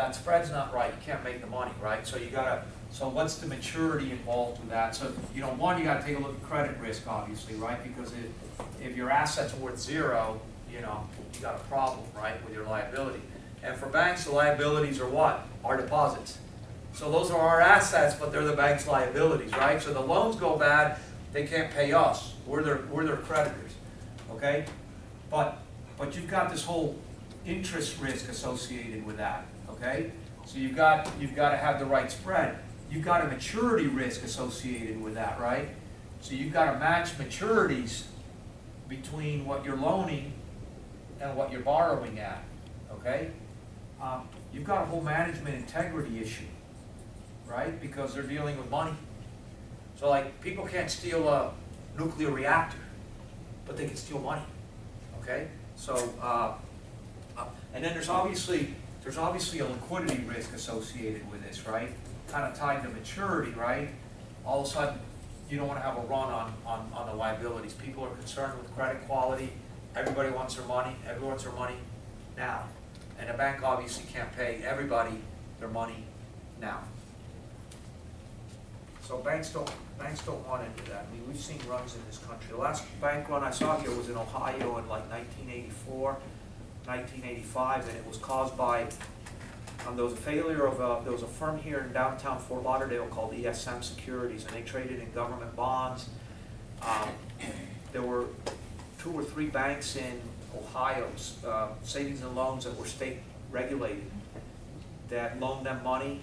that spread's not right, you can't make the money, right? So you gotta, so what's the maturity involved with that? So, you know, one, you gotta take a look at credit risk, obviously, right? Because if your assets are worth zero, you know, you got a problem, right, with your liability. And for banks, the liabilities are what? Our deposits. So those are our assets, but they're the bank's liabilities, right? So the loans go bad, they can't pay us. We're their creditors, okay? But you've got this whole interest risk associated with that, okay? So you've got to have the right spread. You've got a maturity risk associated with that, right? So you've got to match maturities between what you're loaning and what you're borrowing at, okay? You've got a whole management integrity issue, right? Because they're dealing with money. So like, people can't steal a nuclear reactor, but they can steal money, okay? So, and then there's obviously a liquidity risk associated with this, right? Kind of tied to maturity, right? All of a sudden, you don't want to have a run on the liabilities. People are concerned with credit quality. Everybody wants their money. Everyone wants their money now. And a bank obviously can't pay everybody their money now. So banks don't want any of that. I mean, we've seen runs in this country. The last bank run I saw here was in Ohio in like 1984, 1985, and it was caused by, there was a failure of, there was a firm here in downtown Fort Lauderdale called ESM Securities, and they traded in government bonds. There were 2 or 3 banks in Ohio, savings and loans that were state regulated, that loaned them money.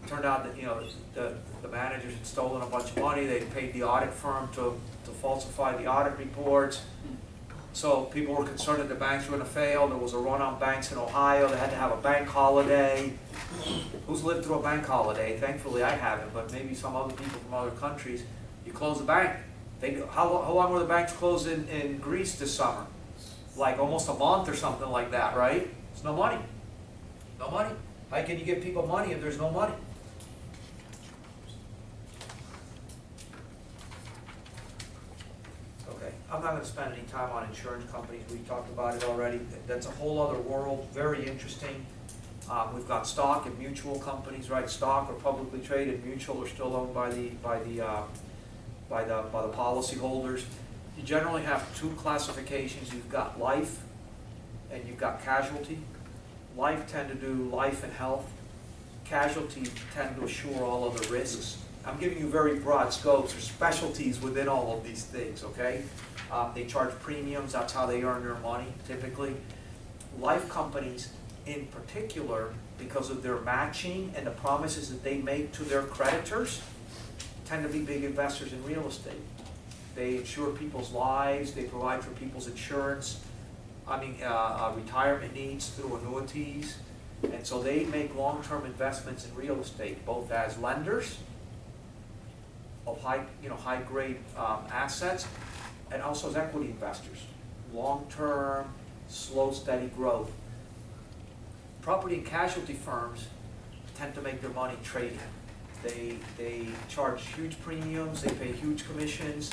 Turned out that, you know, the managers had stolen a bunch of money. They paid the audit firm to falsify the audit reports. So people were concerned that the banks were going to fail. There was a run on banks in Ohio. They had to have a bank holiday. Who's lived through a bank holiday? Thankfully I haven't, but maybe some other people from other countries. You close the bank. How long were the banks closed in Greece this summer? Like almost a month or something like that, right? There's no money. No money. How can you give people money if there's no money? I'm not going to spend any time on insurance companies. We've talked about it already. That's a whole other world, very interesting. We've got stock and mutual companies, right? Stock are publicly traded. Mutual are still owned by the policyholders. You generally have 2 classifications. You've got life and you've got casualty. Life tend to do life and health. Casualty tend to assure all other risks. I'm giving you very broad scopes or specialties within all of these things, okay? They charge premiums, that's how they earn their money, typically. Life companies, in particular, because of their matching and the promises that they make to their creditors, tend to be big investors in real estate. They insure people's lives, they provide for people's insurance, retirement needs through annuities, and so they make long-term investments in real estate, both as lenders of high-grade assets, and also as equity investors. Long-term, slow, steady growth. Property and casualty firms tend to make their money trading. They charge huge premiums, they pay huge commissions,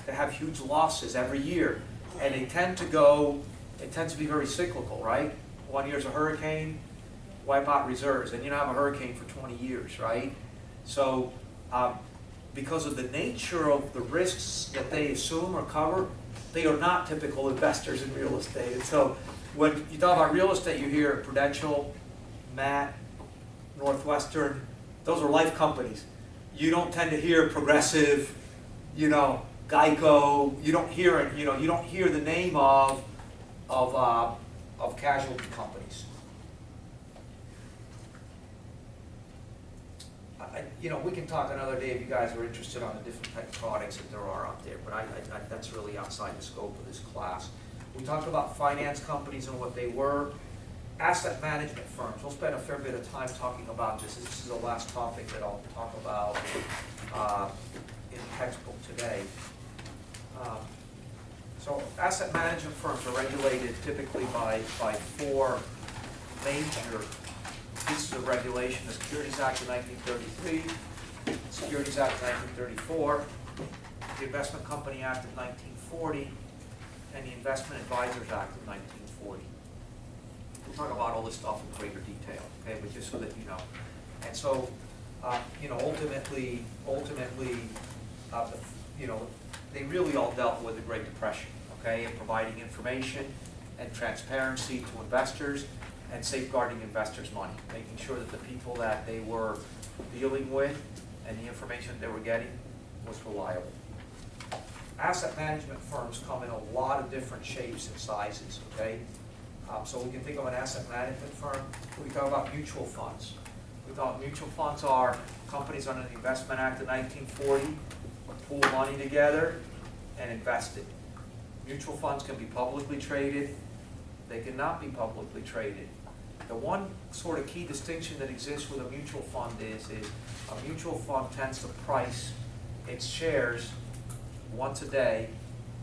they have huge losses every year, and they tend to be very cyclical, right? One year's a hurricane, wipe out reserves, and you don't have a hurricane for 20 years, right? So, because of the nature of the risks that they assume or cover, they are not typical investors in real estate. And so when you talk about real estate, you hear Prudential, Matt, Northwestern, those are life companies. You don't tend to hear Progressive, Geico, you don't hear it, you don't hear the name of casualty companies. We can talk another day if you guys are interested on the different type of products that there are out there, but that's really outside the scope of this class. We talked about finance companies and what they were. Asset management firms. We'll spend a fair bit of time talking about this. This is the last topic that I'll talk about in the textbook today. So asset management firms are regulated typically by 4 major pieces of regulation: the Securities Act of 1933, the Securities Act of 1934, the Investment Company Act of 1940, and the Investment Advisors Act of 1940. we'll talk about all this stuff in greater detail, okay, but just so that you know. And so, you know, ultimately, you know, they really all dealt with the Great Depression, okay, and providing information and transparency to investors and safeguarding investors' money, making sure that the people that they were dealing with and the information they were getting was reliable. Asset management firms come in a lot of different shapes and sizes, okay? So we can think of an asset management firm. We talk about mutual funds. We thought mutual funds are companies under the Investment Act of 1940, pool money together and invest it. Mutual funds can be publicly traded. They cannot be publicly traded. The one sort of key distinction that exists with a mutual fund is a mutual fund tends to price its shares once a day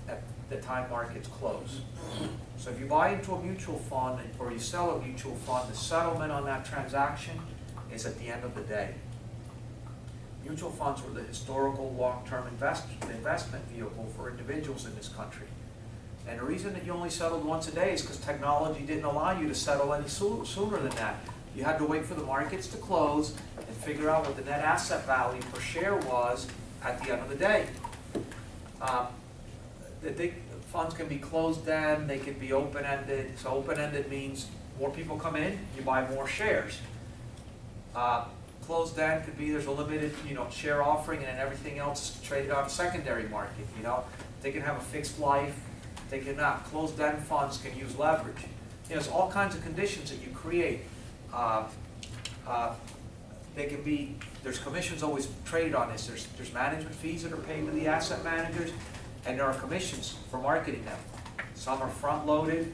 at the time markets close. So if you buy into a mutual fund or you sell a mutual fund, the settlement on that transaction is at the end of the day. Mutual funds were the historical long-term investment vehicle for individuals in this country. And the reason that you only settled once a day is because technology didn't allow you to settle any sooner than that. You had to wait for the markets to close and figure out what the net asset value per share was at the end of the day. The funds can be closed-end, they can be open-ended. So open-ended means more people come in, you buy more shares. Closed-end could be there's a limited, share offering, and then everything else is traded on the secondary market. They can have a fixed life. They cannot. Closed-end funds can use leverage. There's all kinds of conditions that you create. There's commissions always traded on this. There's management fees that are paid to the asset managers, and there are commissions for marketing them. Some are front-loaded,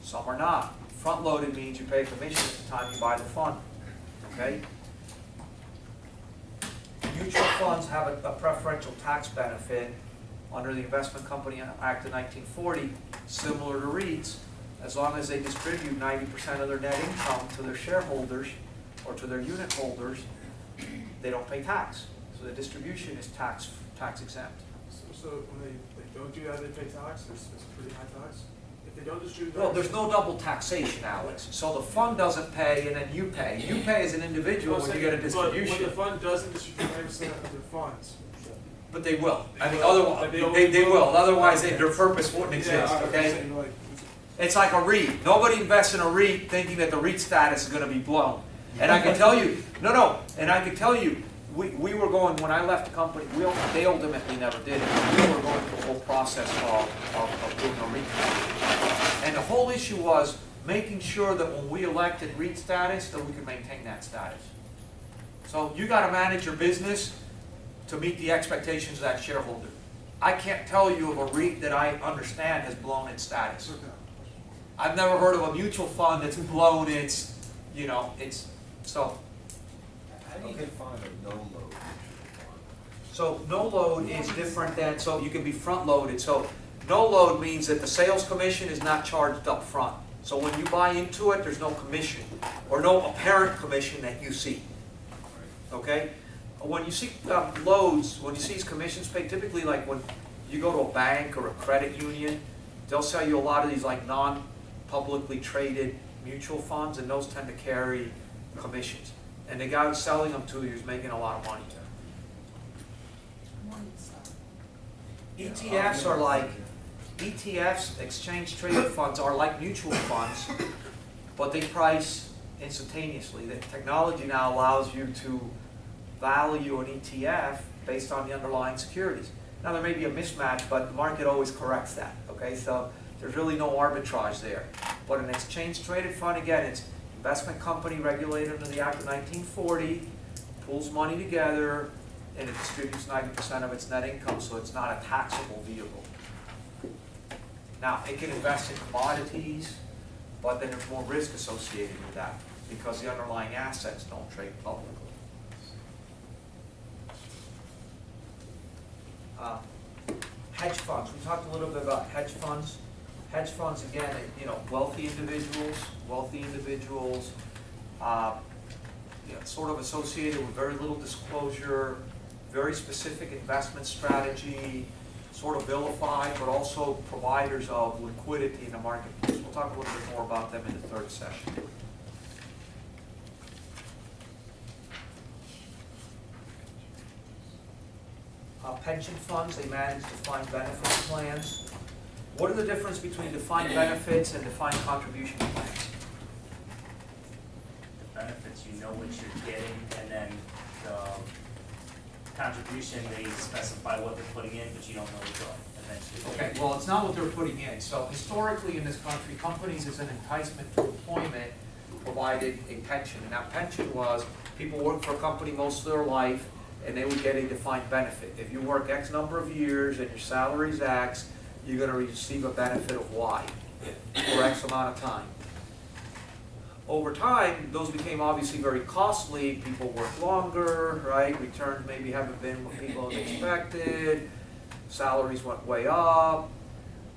some are not. Front-loaded means you pay a commission at the time you buy the fund. Okay? Mutual funds have a preferential tax benefit under the Investment Company Act of 1940, similar to REITs, as long as they distribute 90% of their net income to their shareholders or to their unit holders, they don't pay tax. So the distribution is tax exempt. So when they don't do that, they pay tax? It's pretty high tax? If they don't distribute... Well, there's no double taxation, Alex. So the fund doesn't pay and then you pay. You pay as an individual when you get a distribution. But when the fund doesn't distribute 90% of their funds... But they will. Otherwise, they will. Otherwise, their purpose wouldn't exist, okay? It's like a REE. Nobody invests in a REE thinking that the REIT status is going to be blown. And I can tell you, and I can tell you, we were going, when I left the company, they ultimately never did it. We were going through the whole process of doing a REIT. And the whole issue was making sure that when we elected REIT status, that we could maintain that status. So you got to manage your business to meet the expectations of that shareholder. I can't tell you of a REIT that I understand has blown its status. I've never heard of a mutual fund that's blown its, so. How do you define a no-load mutual fund? So no load is different than, so you can be front loaded. So no load means that the sales commission is not charged up front. So when you buy into it, there's no commission or no apparent commission that you see. Okay? When you see loads, when you see these commissions paid, typically like when you go to a bank or a credit union, they'll sell you a lot of these like non-publicly traded mutual funds, and those tend to carry commissions. And the guy who's selling them to you is making a lot of money. ETFs, exchange traded funds, are like mutual funds, but they price instantaneously. The technology now allows you to value an ETF based on the underlying securities. Now there may be a mismatch, but the market always corrects that. Okay, so there's really no arbitrage there. But an exchange-traded fund, again, it's investment company regulated under the Act of 1940, pools money together, and it distributes 90% of its net income, so it's not a taxable vehicle. Now it can invest in commodities, but then there's more risk associated with that because the underlying assets don't trade publicly. Hedge funds. We talked a little bit about hedge funds. Hedge funds, again, wealthy individuals, sort of associated with very little disclosure, very specific investment strategy, sort of vilified, but also providers of liquidity in the marketplace. We'll talk a little bit more about them in the third session. Pension funds, they manage defined benefit plans. What are the difference between defined benefits and defined contribution plans? The benefits, you know what you're getting, and then the contribution, they specify what they're putting in, but you don't know the eventually. Okay, well, it's not what they're putting in. So historically in this country, companies as an enticement to employment provided a pension. And that pension was, people worked for a company most of their life, and they would get a defined benefit. If you work X number of years and your salary is X, you're going to receive a benefit of Y for X amount of time. Over time, those became obviously very costly. People work longer, right? Returns maybe haven't been what people had expected. Salaries went way up.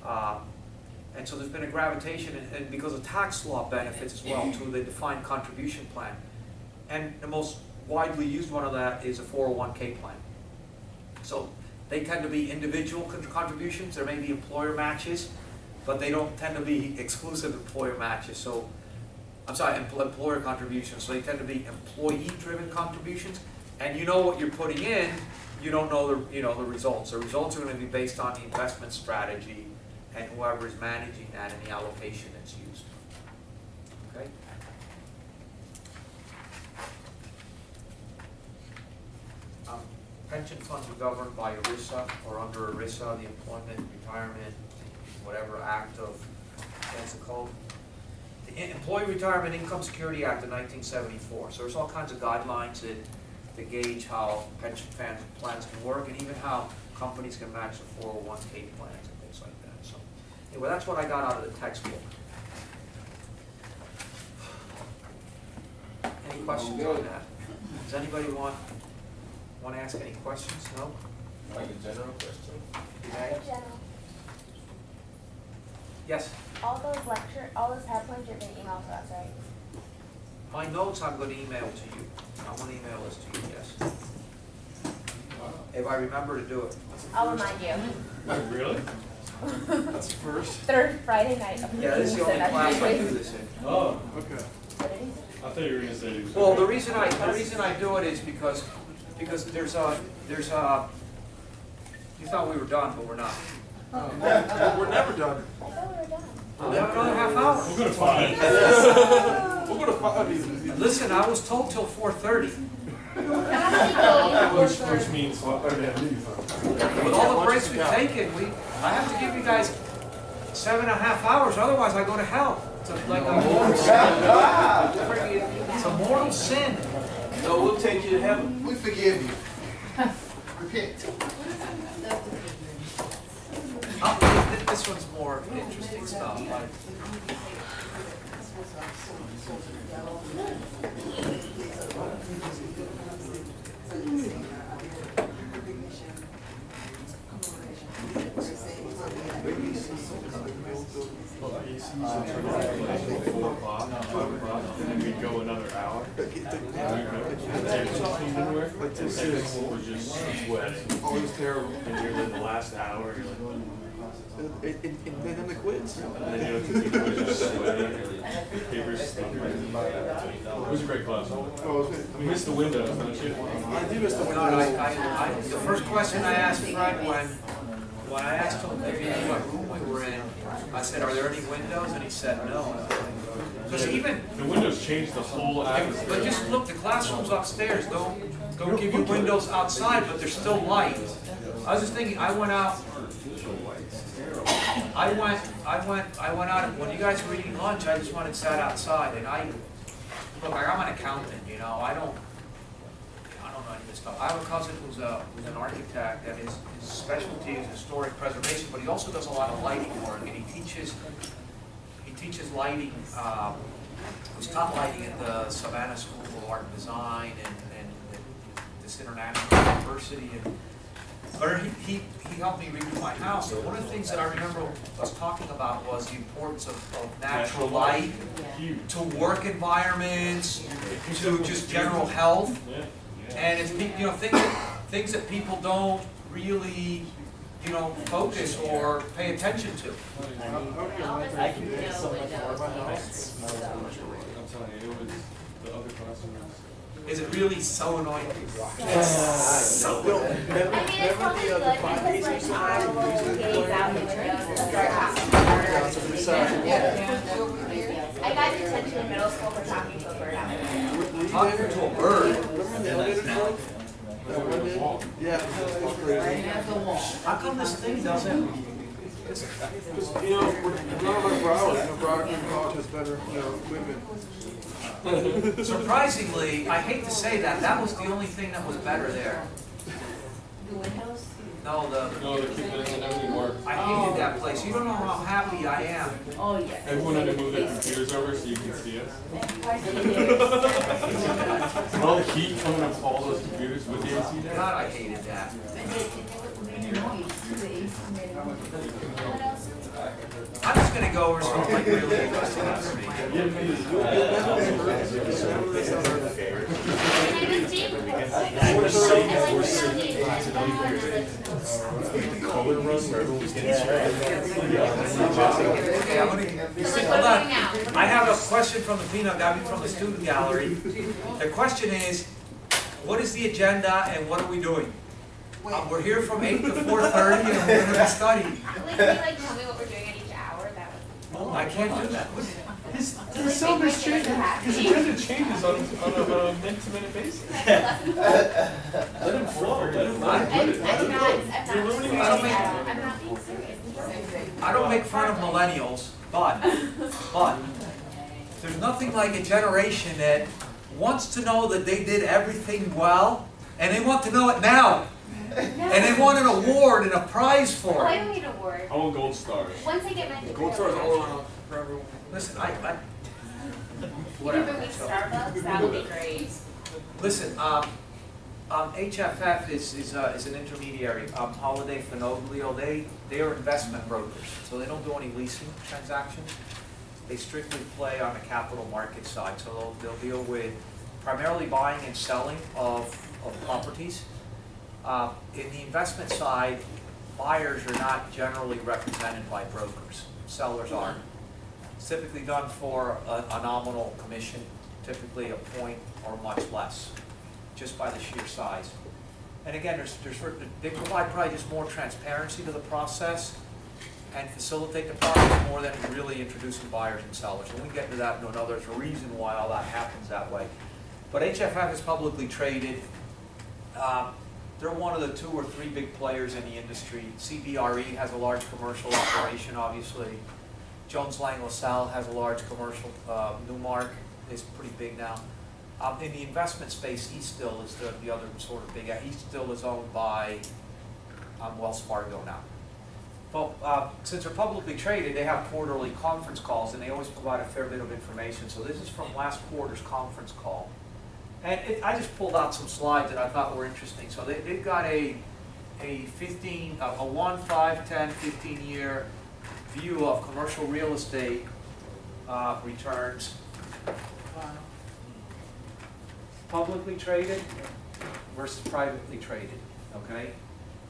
And so there's been a gravitation, and because of tax law benefits as well, to the defined contribution plan. And the most widely used one of that is a 401k plan. So they tend to be individual contributions. There may be employer matches, but they don't tend to be exclusive employer matches. So, I'm sorry, employer contributions. So they tend to be employee-driven contributions, and you know what you're putting in. You don't know the results. The results are going to be based on the investment strategy and whoever is managing that and the allocation that's used. Okay. Pension funds are governed by ERISA, or under ERISA, the Employment, Retirement, whatever act of, what's it called? The Employee Retirement Income Security Act of 1974. So there's all kinds of guidelines that gauge how pension plans can work, and even how companies can match the 401k plans and things like that. So anyway, that's what I got out of the textbook. Any questions on that? Does anybody want to ask any questions? No? Like a general question? Okay. General. Yes? All those PowerPoints you're going to email to us, right? My notes I'm going to email to you. I'm going to email this to you, yes. If I remember to do it. I'll remind you. Really? That's first. Third Friday night. Of Yeah, this is the only class I do this in. Oh, Okay. I thought you were gonna say he was. Well, the reason I do it is because there's a you thought we were done, but we're not. We're never done. I thought we were done. We have another half hour. We're gonna find. We're going to find Listen, I was told till 4:30. Which means what? With all the breaks we've taken, I have to give you guys 7.5 hours. Otherwise, I go to hell. It's like a mortal sin. It's a mortal sin. No, we'll take you to heaven. We forgive you. Repent. This one's more interesting stuff. Like, And we'd go another hour. We're just sweating. Oh, it was terrible. And you're in the last hour, you're like, And then the quiz. and then you know, people are just sweating. Papers. It was a great class. Oh, You missed the windows, don't you? I do miss the God, the first question I asked Fred when I asked him if he knew what room we were in, I said, "Are there any windows?" And he said, "No." Because even The windows changed the whole atmosphere. but just look, the classrooms upstairs don't give you windows outside, but there's still light. I was just thinking, I went out. I went out, when you guys were eating lunch, I just went and sat outside, and look, I'm an accountant, you know, I don't know any of this stuff. I have a cousin who's an architect, and his specialty is historic preservation, but he also does a lot of lighting work, and he teaches lighting, he's taught lighting at the Savannah School of Art and Design, and this international university, but he helped me redo my house. And one of the things that I remember us talking about was the importance of natural light to work environments, to just general health. Yeah. And it's things that people don't really you don't focus or pay attention to. I can get so much more about I'm telling you, it was the other classrooms. Is it really so annoying? I So mean, it's probably good because like I will gaze out the window and start talking. I got detention in middle school for talking to a bird out there. Talking to a bird. Yeah. How come this thing doesn't? Because, you know, none of us Broward, you know, Broward College has better, you know, equipment. Surprisingly, I hate to say that, that was the only thing that was better there. The windows? No, No, they're keeping it and everything works. I hated that place. You don't know how happy I am. Oh, yeah. Everyone had to move their computers over so you can see us. Yes. And all the heat coming off all those computers with the AC down. God, I hated that. I'm just gonna go over something like really interesting for me. Color run where everyone's getting Okay, hold on. I have a question from the peanut gallery, from the student gallery. The question is, what is the agenda and what are we doing? We're here from 8 to 4:30 and we're gonna be studying. Like, can you like tell me what we're doing at each hour? That would. I can't do that. His syllabus changes, his agenda changes on a minute-to-minute basis. Let him flow, let him run. I'm not being serious. I don't make fun of millennials, but there's nothing like a generation that wants to know that they did everything well, and they want to know it now. And they want an award and a prize Oh, for I it. don't need an award. I want gold stars. Once I get my degree. Gold stars all around for everyone. Listen, You can whatever. bring me Starbucks, that would be great. Listen, HFF is an intermediary. Holiday Finoglio, they are investment brokers, so they don't do any leasing transactions. They strictly play on the capital market side, so they'll deal with primarily buying and selling of properties. In the investment side, buyers are not generally represented by brokers. Sellers are. It's typically done for a nominal commission, typically a point or much less, just by the sheer size. And again, they provide probably just more transparency to the process and facilitate the process more than really introducing buyers and sellers. And we can get into that in another. There's a reason why all that happens that way. But HFF is publicly traded. They're one of the 2 or 3 big players in the industry. CBRE has a large commercial operation, obviously. Jones Lang LaSalle has a large commercial. Newmark is pretty big now. In the investment space, Eastdil is the other sort of big. Eastdil is owned by Wells Fargo now. But since they're publicly traded, they have quarterly conference calls, and they always provide a fair bit of information. So this is from last quarter's conference call. And I just pulled out some slides that I thought were interesting. So they've got a 1, 5, 10, 15-year view of commercial real estate returns. Publicly traded versus privately traded, okay?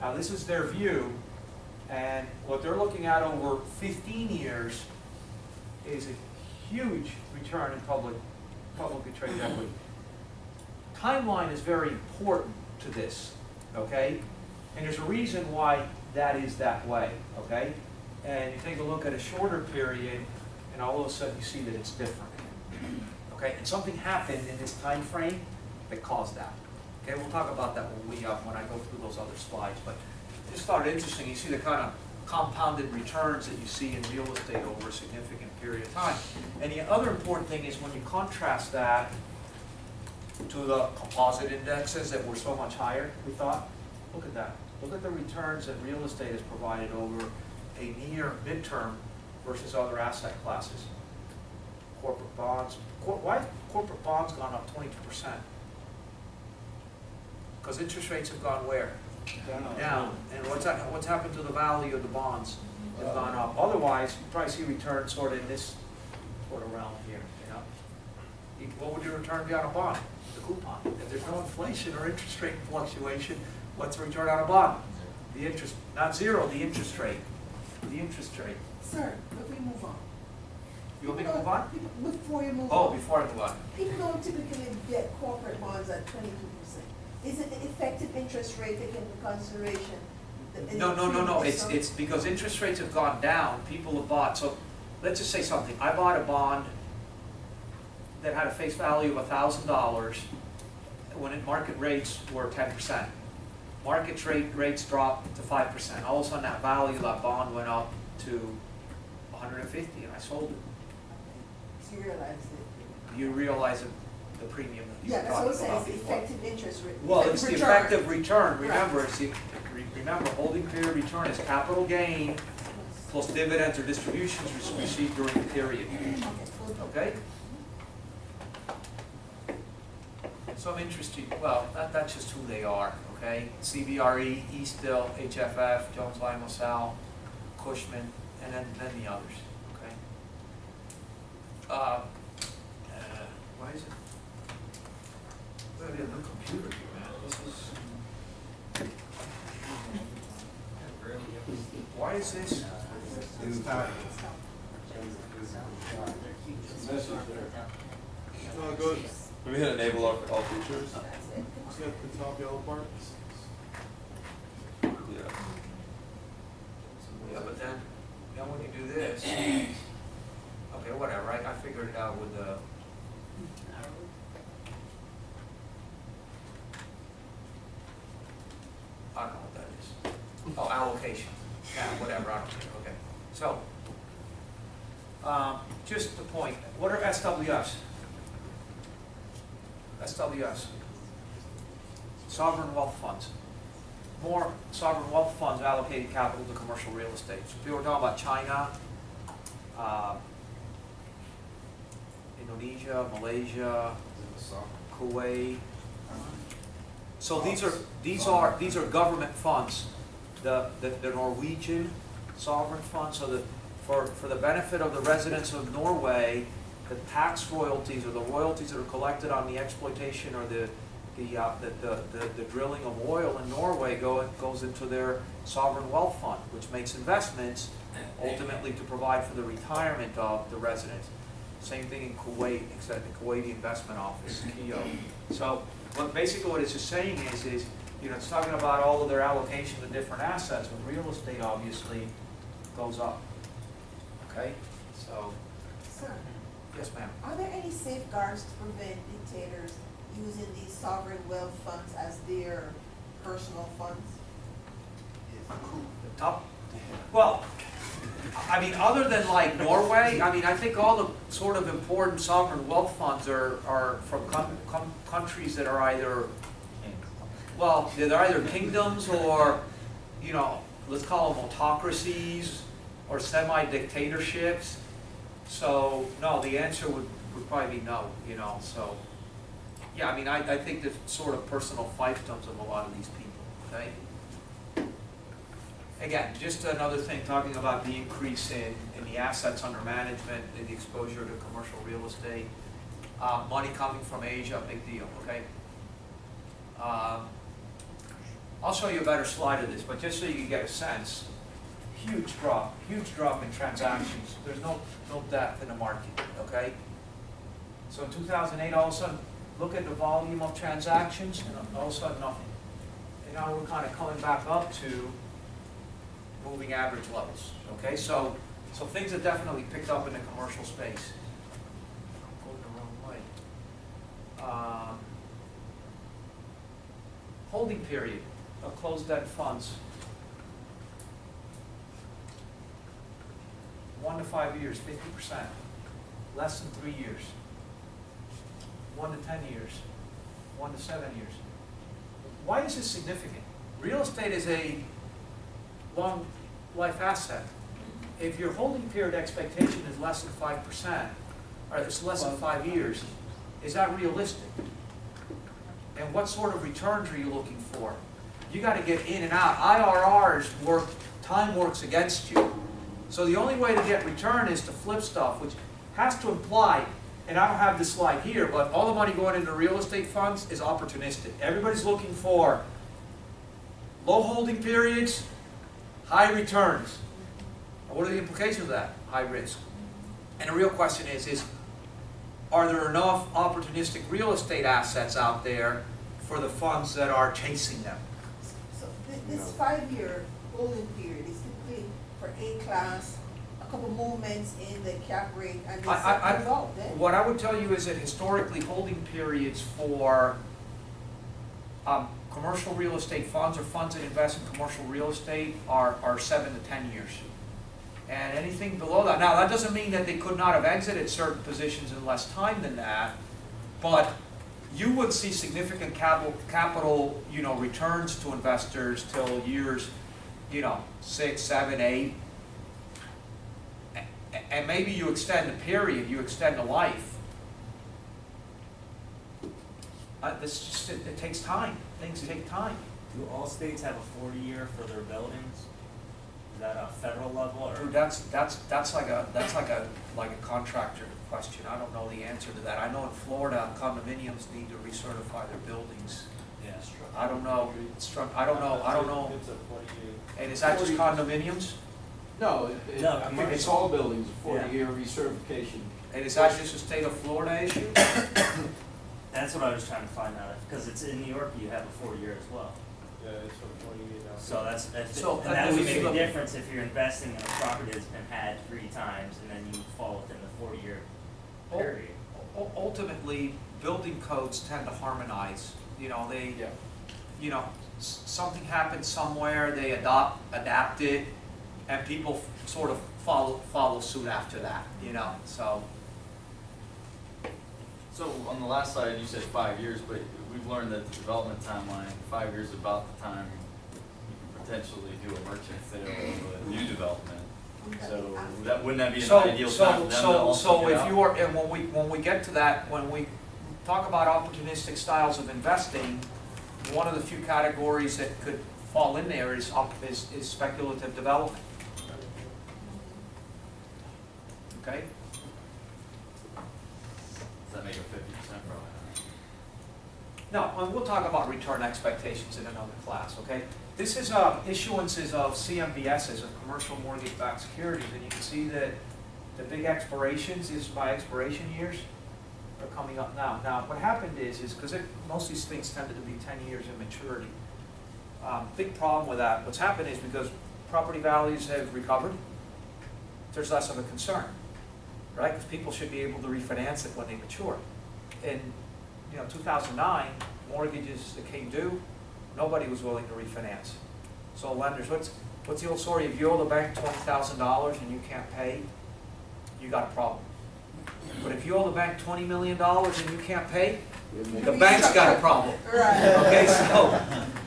Now this is their view, and what they're looking at over 15 years is a huge return in publicly traded equity. Timeline is very important to this, okay? And there's a reason why that is that way, okay? And you take a look at a shorter period, and all of a sudden you see that it's different, okay? And something happened in this time frame that caused that, okay? We'll talk about that when I go through those other slides, but I just thought it interesting. You see the kind of compounded returns that you see in real estate over a significant period of time. And the other important thing is when you contrast that to the composite indexes that were so much higher, we thought, look at that. Look at the returns that real estate has provided over a near midterm versus other asset classes. Corporate bonds. Why have corporate bonds gone up 22%? Because interest rates have gone where? Down. And what's happened to the value of the bonds? Have gone up. Otherwise, you probably see returns sort of in this sort of realm here. You know, what would your return be on a bond? The coupon. If there's no inflation or interest rate fluctuation, what's the return on a bond? The interest, not zero, the interest rate. The interest rate. Sir, if we move on. You want me to move on? Before you move Oh, on. before I move on. People don't typically get corporate bonds at 22%. Is it the effective interest rate taken into consideration? No, it's because interest rates have gone down, people have bought, so, let's just say something, I bought a bond that had a face value of $1,000 when market rates were 10%. Market rates dropped to 5%, all of a sudden that value of that bond went up to 150 and I sold it. So you realize it. You realize the premium that you Yeah, were that's what I'm talking saying, about it's the before. effective interest rate. Well, it's the effective return, Right. remember, remember, holding period return is capital gain plus dividends or distributions received during the period, okay? Some interesting, well, that's just who they are, okay? CBRE, Eastdil, HFF, Jones Lang LaSalle, Cushman, and then the others, okay? Why is it? We have a new computer here, man. This is. Why is this? It's time. Good. Let me hit enable all features. See at the top yellow part? Yeah. Yeah, but then when you do this, okay, whatever, I figured it out with the. I don't know what that is. Oh, allocation. Yeah, whatever, I don't care, okay. So, just the point, what are SWFs? SWFs. Sovereign wealth funds. More sovereign wealth funds allocated capital to commercial real estate. So people are talking about China, Indonesia, Malaysia, Kuwait. So these are government funds. The Norwegian sovereign fund. So that for the benefit of the residents of Norway, the tax royalties or the royalties that are collected on the exploitation or the drilling of oil in Norway goes into their sovereign wealth fund, which makes investments ultimately to provide for the retirement of the residents. Same thing in Kuwait, except the Kuwaiti Investment Office, KIO. So, basically what it's just saying is it's talking about all of their allocation of different assets, but real estate obviously goes up. Okay, so Sir, yes, ma'am. are there any safeguards to prevent dictators using these sovereign wealth funds as their personal funds? The top. Well, I mean, other than like Norway, I mean, I think all the sort of important sovereign wealth funds are from countries that are either, well, they're either kingdoms or, let's call them autocracies or semi-dictatorships. So, no, the answer would probably be no, so. Yeah, I mean, I think the sort of personal fiefdoms of a lot of these people, okay? Again, just another thing, talking about the increase in the assets under management, and the exposure to commercial real estate, money coming from Asia, big deal, okay? I'll show you a better slide of this, but just so you can get a sense, huge drop in transactions. There's no depth in the market, okay? So in 2008, all of a sudden, look at the volume of transactions, and all of a sudden, nothing. And now we're kind of coming back up to moving average levels, okay? So things have definitely picked up in the commercial space. I'm going the wrong way. Holding period of closed-end funds. 1 to 5 years, 50%. Less than 3 years. 1 to 10 years. 1 to 7 years. Why is this significant? Real estate is a long life asset. If your holding period expectation is less than 5%, or it's less than 5 years, is that realistic? And what sort of returns are you looking for? You got to get in and out. IRRs work, time works against you. So the only way to get return is to flip stuff, which has to imply, and I don't have this slide here, but all the money going into real estate funds is opportunistic. Everybody's looking for low holding periods, high returns. And what are the implications of that? High risk. And the real question is are there enough opportunistic real estate assets out there for the funds that are chasing them? So this 5-year holding period is typically for A-class, a couple movements in the cap rate, and they set result, eh? What I would tell you is that historically holding periods for commercial real estate funds or funds that invest in commercial real estate are 7 to 10 years. And anything below that, now that doesn't mean that they could not have exited certain positions in less time than that, but you would see significant capital, returns to investors till years, 6, 7, 8. And maybe you extend the period, you extend the life. It takes time. Things take time. Do all states have a 40-year for their buildings? Is that a federal level or? Dude, that's like a contractor question. I don't know the answer to that. I know in Florida, condominiums need to recertify their buildings. Yeah. I don't know. It's a 40 year. And is that just condominiums? No, No, I think it's all buildings, 40-year recertification. And is that just a state of Florida issue? That's what I was trying to find out, because it's in New York, you have a 40-year as well. Yeah, it's a 40 year now. So So, and that would make a look- difference if you're investing in a property that's been had 3 times and then you fall within the 40-year period. Ultimately, building codes tend to harmonize. Something happens somewhere, they adapt it, and people sort of follow suit after that, so. So on the last slide, you said 5 years, but we've learned that the development timeline, 5 years is about the time you can potentially do a merchant sale of a new development. So wouldn't that be an ideal time for them to also get if out? you are, and when we get to that, when we talk about opportunistic styles of investing, one of the few categories that could fall in there is speculative development. Okay? Does that make it 50% probably? No, and we'll talk about return expectations in another class, okay? This is issuances of CMBSs, of commercial mortgage-backed securities, and you can see that the big expirations is by expiration years are coming up now. Now, what happened is because most of these things tended to be 10 years in maturity. Big problem with that. What's happened is because property values have recovered, there's less of a concern, right? Because people should be able to refinance it when they mature. In 2009, mortgages that came due, nobody was willing to refinance. So lenders, what's the old story? If you owe the bank $20,000 and you can't pay, you got a problem. But if you owe the bank $20 million and you can't pay, the bank's got a problem. Right. Okay,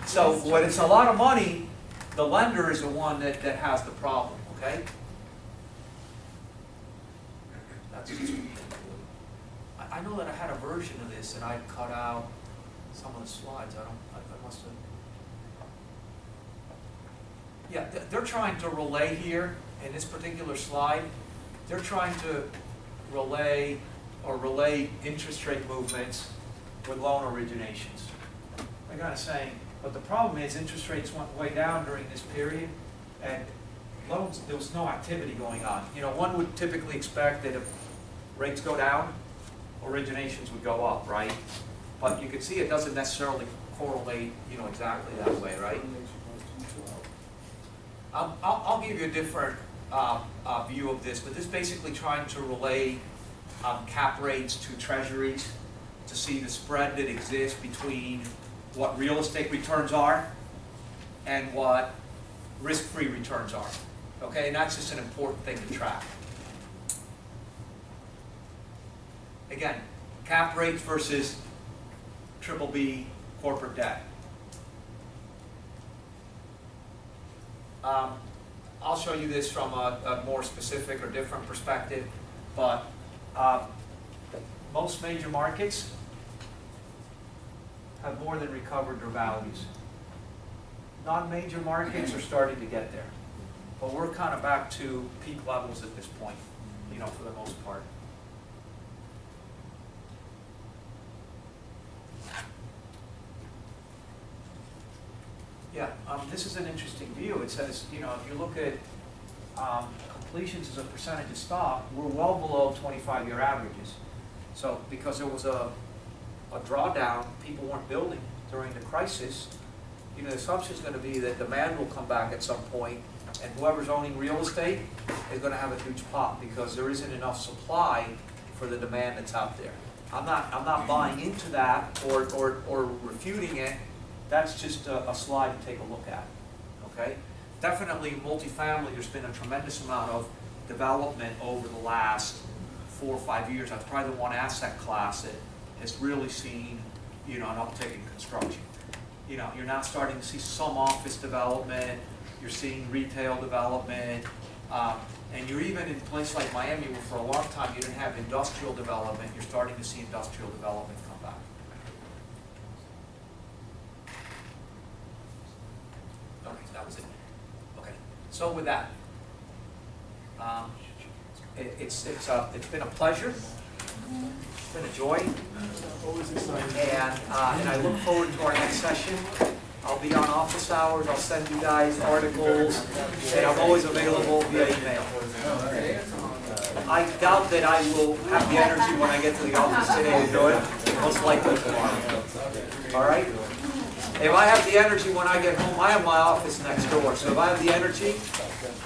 so when it's a lot of money, the lender is the one that has the problem, okay? That's just, I know that I had a version of this and I cut out some of the slides. I must have. Yeah, they're trying to relay here in this particular slide. They're trying to relay interest rate movements with loan originations. They're kind of saying, but the problem is interest rates went way down during this period, and loans, there was no activity going on. One would typically expect that if rates go down, originations would go up, right? But you can see it doesn't necessarily correlate, exactly that way, right? I'll give you a different view of this, but this is basically trying to relay cap rates to treasuries to see the spread that exists between what real estate returns are and what risk-free returns are. Okay, and that's just an important thing to track. Again, cap rates versus BBB corporate debt. I'll show you this from a more specific or different perspective, but most major markets have more than recovered their values. Non-major markets are starting to get there, but we're kind of back to peak levels at this point, for the most part. Yeah, this is an interesting view. It says, you know, if you look at completions as a percentage of stock, we're well below 25-year averages. So because there was a drawdown, people weren't building during the crisis, you know, the assumption is going to be that demand will come back at some point, and whoever's owning real estate is going to have a huge pop because there isn't enough supply for the demand that's out there. I'm not buying into that or refuting it. That's just a slide to take a look at. Okay, definitely multifamily. There's been a tremendous amount of development over the last 4 or 5 years. That's probably the one asset class that has really seen, you know, an uptick in construction. You know, you're now starting to see some office development. You're seeing retail development. And you're even in places like Miami, where for a long time you didn't have industrial development. You're starting to see industrial development come back. Okay, that was it. Okay, so with that, it's been a pleasure. It's been a joy. Always exciting. And I look forward to our next session. I'll be on office hours. I'll send you guys articles, and I'm always available via email. I doubt that I will have the energy when I get to the office today to do it. Most likely tomorrow. All right? If I have the energy when I get home, I have my office next door. So if I have the energy,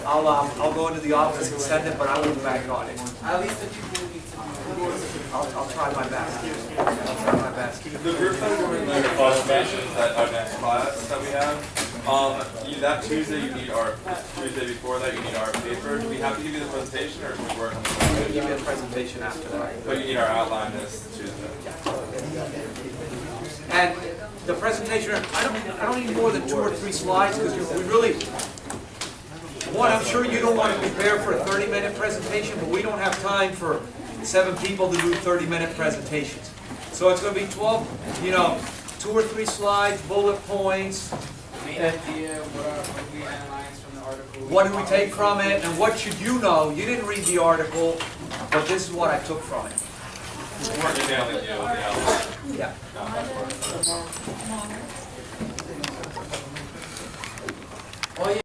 I'll go into the office and send it, but I won't bank on it. At least the people need to I'll try my best. I'll try my best. The group that we're doing the presentations at our next class that we have, that Tuesday you need our, Tuesday before that you need our paper. Do we have to give you the presentation or can we work on the I'm going to give you a presentation after that. But you need our outline this Tuesday. And the presentation, I don't need more than 2 or 3 slides because we really, one, I'm sure you don't want to prepare for a 30-minute presentation, but we don't have time for 7 people to do 30-minute presentations. So it's going to be 12, you know, 2 or 3 slides, bullet points. Main idea, what we analyze from the article. What do we take from it, and what should you know? You didn't read the article, but this is what I took from it. We're emailing you the outline. Yeah. No, that's fine. Oh, yeah.